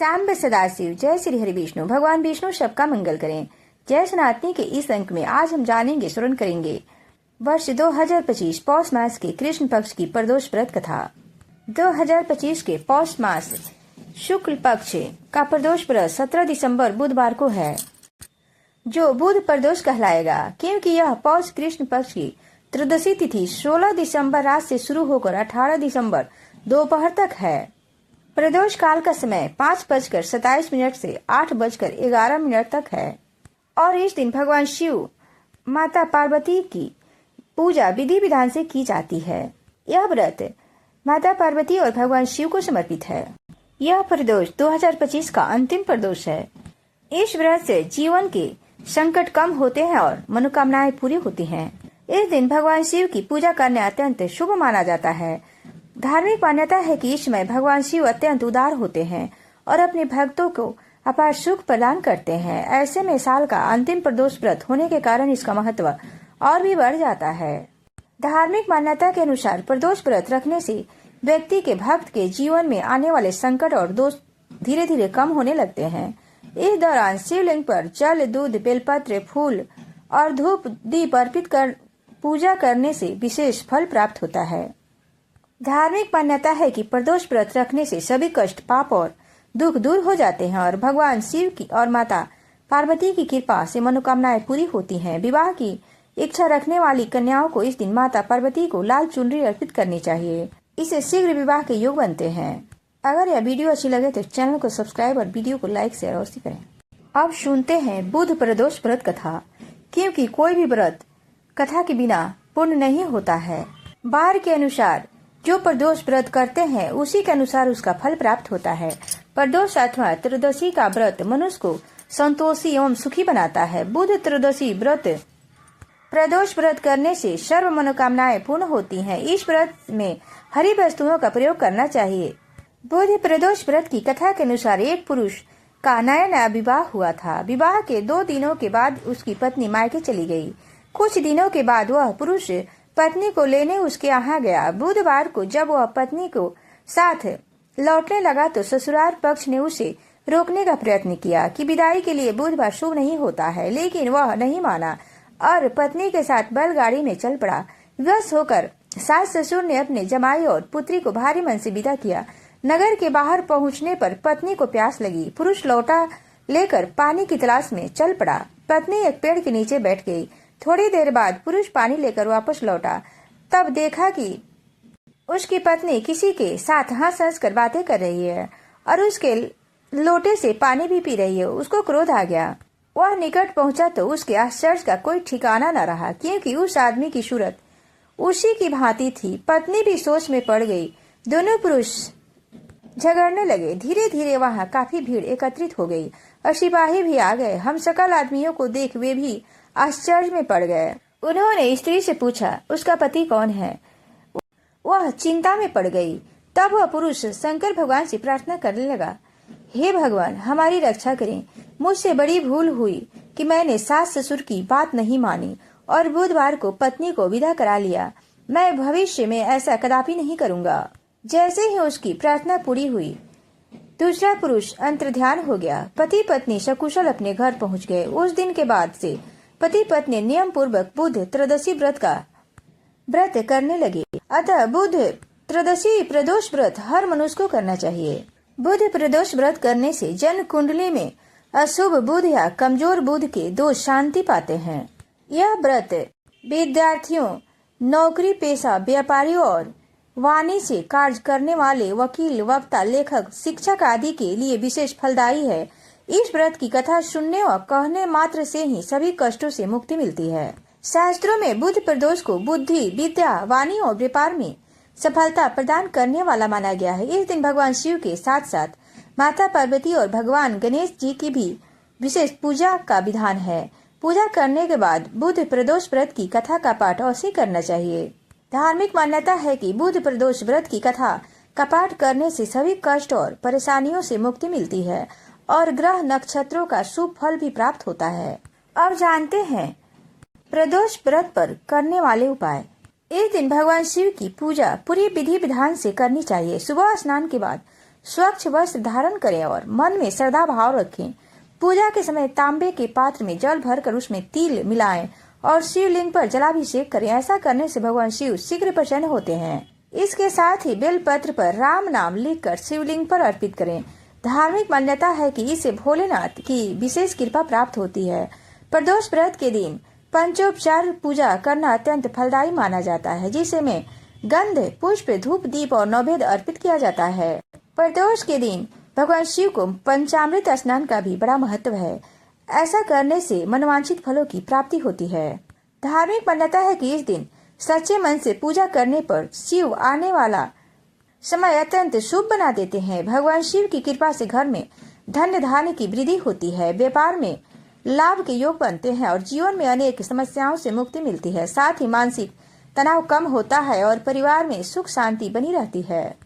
सांब सदाशिव। जय श्री हरि विष्णु। भगवान विष्णु सबका मंगल करें। जय सनातनी के इस अंक में आज हम जानेंगे, श्रवण करेंगे वर्ष 2025 पौष मास के कृष्ण पक्ष की प्रदोष व्रत कथा। 2025 के पौष मास शुक्ल पक्ष का प्रदोष व्रत 17 दिसंबर बुधवार को है, जो बुध प्रदोष कहलाएगा, क्योंकि यह पौष कृष्ण पक्ष की त्रयोदशी तिथि 16 दिसंबर रात से शुरू होकर 18 दिसंबर दोपहर तक है। प्रदोष काल का समय 5:27 से 8:11 तक है और इस दिन भगवान शिव, माता पार्वती की पूजा विधि विधान से की जाती है। यह व्रत माता पार्वती और भगवान शिव को समर्पित है। यह प्रदोष 2025 का अंतिम प्रदोष है। इस व्रत से जीवन के संकट कम होते हैं और मनोकामनाएं पूरी होती हैं। इस दिन भगवान शिव की पूजा करना अत्यंत शुभ माना जाता है। धार्मिक मान्यता है कि इस समय भगवान शिव अत्यंत उदार होते हैं और अपने भक्तों को अपार सुख प्रदान करते हैं। ऐसे में साल का अंतिम प्रदोष व्रत होने के कारण इसका महत्व और भी बढ़ जाता है। धार्मिक मान्यता के अनुसार प्रदोष व्रत रखने से व्यक्ति के भक्त के जीवन में आने वाले संकट और दोष धीरे धीरे कम होने लगते हैं। इस दौरान शिवलिंग पर जल, दूध, बेलपत्र, फूल और धूप दीप अर्पित कर पूजा करने से विशेष फल प्राप्त होता है। धार्मिक मान्यता है कि प्रदोष व्रत रखने से सभी कष्ट, पाप और दुख दूर हो जाते हैं और भगवान शिव की और माता पार्वती की कृपा से मनोकामनाएं पूरी होती हैं। विवाह की इच्छा रखने वाली कन्याओं को इस दिन माता पार्वती को लाल चुनरी अर्पित करनी चाहिए। इससे शीघ्र विवाह के योग बनते हैं। अगर यह वीडियो अच्छी लगे तो चैनल को सब्सक्राइब और वीडियो को लाइक, शेयर अवश्य करें। अब सुनते हैं बुध प्रदोष व्रत कथा, क्योंकि कोई भी व्रत कथा के बिना पूर्ण नहीं होता है। बार के अनुसार जो प्रदोष व्रत करते हैं उसी के अनुसार उसका फल प्राप्त होता है। प्रदोष अथवा त्रयोदशी का व्रत मनुष्य को संतोषी एवं सुखी बनाता है। बुध त्रयोदशी व्रत प्रदोष व्रत करने से सर्व मनोकामनाएं पूर्ण होती हैं। इस व्रत में हरी वस्तुओं का प्रयोग करना चाहिए। बुध प्रदोष व्रत की कथा के अनुसार एक पुरुष का नया विवाह हुआ था। विवाह के 2 दिनों के बाद उसकी पत्नी मायके चली गई। कुछ दिनों के बाद वह पुरुष पत्नी को लेने उसके यहाँ गया। बुधवार को जब वह पत्नी को साथ लौटने लगा तो ससुराल पक्ष ने उसे रोकने का प्रयत्न किया कि विदाई के लिए बुधवार शुभ नहीं होता है, लेकिन वह नहीं माना और पत्नी के साथ बैलगाड़ी में चल पड़ा। विवश होकर सास ससुर ने अपने जमाई और पुत्री को भारी मन से विदा किया। नगर के बाहर पहुंचने पर पत्नी को प्यास लगी। पुरुष लौटा लेकर पानी की तलाश में चल पड़ा। पत्नी एक पेड़ के नीचे बैठ गई। थोड़ी देर बाद पुरुष पानी लेकर वापस लौटा। तब देखा कि उसकी पत्नी किसी के साथ हंस हंस कर बातें कर रही है और उसके लोटे से पानी भी पी रही है। उसको क्रोध आ गया। वह निकट पहुंचा तो उसके आश्चर्य का कोई ठिकाना न रहा, क्योंकि उस आदमी की सूरत उसी की भांति थी। पत्नी भी सोच में पड़ गई। दोनों पुरुष झगड़ने लगे। धीरे धीरे वहां काफी भीड़ एकत्रित हो गई और सिपाही भी आ गए। हम सकल आदमियों को देख वे भी आश्चर्य में पड़ गए। उन्होंने स्त्री से पूछा उसका पति कौन है। वह चिंता में पड़ गई। तब वह पुरुष शंकर भगवान से प्रार्थना करने लगा, हे भगवान, हमारी रक्षा करें। मुझसे बड़ी भूल हुई कि मैंने सास ससुर की बात नहीं मानी और बुधवार को पत्नी को विदा करा लिया। मैं भविष्य में ऐसा कदापि नहीं करूंगा। जैसे ही उसकी प्रार्थना पूरी हुई, दूसरा पुरुष अंतर्ध्यान हो गया। पति पत्नी सकुशल अपने घर पहुंच गए। उस दिन के बाद से पति पत्नी नियम पूर्वक बुध त्रयोदशी व्रत का व्रत करने लगे। अतः बुध त्रयोदशी प्रदोष व्रत हर मनुष्य को करना चाहिए। बुध प्रदोष व्रत करने से जन्म कुंडली में अशुभ बुध या कमजोर बुध के दोष शांति पाते हैं। यह व्रत विद्यार्थियों, नौकरी पेशा व्यापारियों और वाणी से कार्य करने वाले वकील, वक्ता, लेखक, शिक्षक आदि के लिए विशेष फलदायी है। इस व्रत की कथा सुनने और कहने मात्र से ही सभी कष्टों से मुक्ति मिलती है। शास्त्रों में बुध प्रदोष को बुद्धि, विद्या, वाणी और व्यापार में सफलता प्रदान करने वाला माना गया है। इस दिन भगवान शिव के साथ साथ माता पार्वती और भगवान गणेश जी की भी विशेष पूजा का विधान है। पूजा करने के बाद बुध प्रदोष व्रत की कथा का पाठ अवश्य करना चाहिए। धार्मिक मान्यता है कि बुध प्रदोष व्रत की कथा का पाठ करने से सभी कष्ट और परेशानियों से मुक्ति मिलती है और ग्रह नक्षत्रों का शुभ फल भी प्राप्त होता है। अब जानते हैं प्रदोष व्रत पर करने वाले उपाय। इस दिन भगवान शिव की पूजा पूरी विधि विधान से करनी चाहिए। सुबह स्नान के बाद स्वच्छ वस्त्र धारण करें और मन में श्रद्धा भाव रखें। पूजा के समय तांबे के पात्र में जल भरकर उसमें तिल मिलाएं और शिवलिंग पर जलाभिषेक करें। ऐसा करने से भगवान शिव शीघ्र प्रसन्न होते हैं। इसके साथ ही बेलपत्र पर राम नाम लिखकर शिवलिंग पर अर्पित करें। धार्मिक मान्यता है कि इससे भोलेनाथ की विशेष कृपा प्राप्त होती है। प्रदोष व्रत के दिन पंचोपचार पूजा करना अत्यंत फलदायी माना जाता है, जिसे में गंध, पुष्प, धूप, दीप और नैवेद्य अर्पित किया जाता है। प्रदोष के दिन भगवान शिव को पंचामृत स्नान का भी बड़ा महत्व है। ऐसा करने से मनवांछित फलों की प्राप्ति होती है। धार्मिक मान्यता है कि इस दिन सच्चे मन से पूजा करने पर शिव आने वाला समय अत्यंत शुभ बना देते हैं। भगवान शिव की कृपा से घर में धन्य धान्य की वृद्धि होती है, व्यापार में लाभ के योग बनते हैं और जीवन में अनेक समस्याओं से मुक्ति मिलती है। साथ ही मानसिक तनाव कम होता है और परिवार में सुख शांति बनी रहती है।